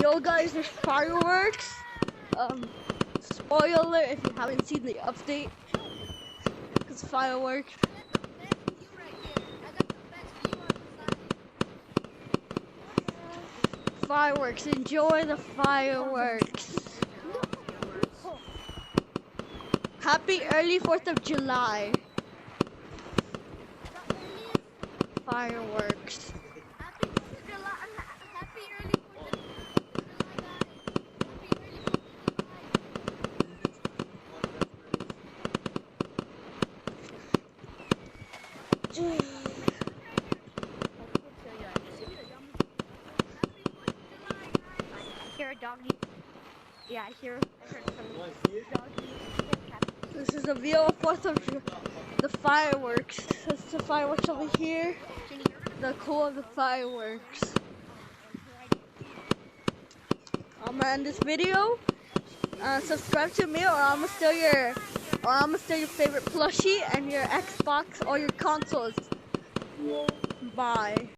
Yo guys, there's fireworks. Spoiler if you haven't seen the update. It's fireworks. Fireworks, enjoy the fireworks. Happy early 4th of July. Fireworks. Hear a doggy. Yeah, I heard some doggy. This is a view of 4th of the fireworks. That's the fireworks over here. The core of the fireworks. I'm gonna end this video. Subscribe to me, or I'm gonna steal your favorite plushie and your Xbox or your consoles. Bye.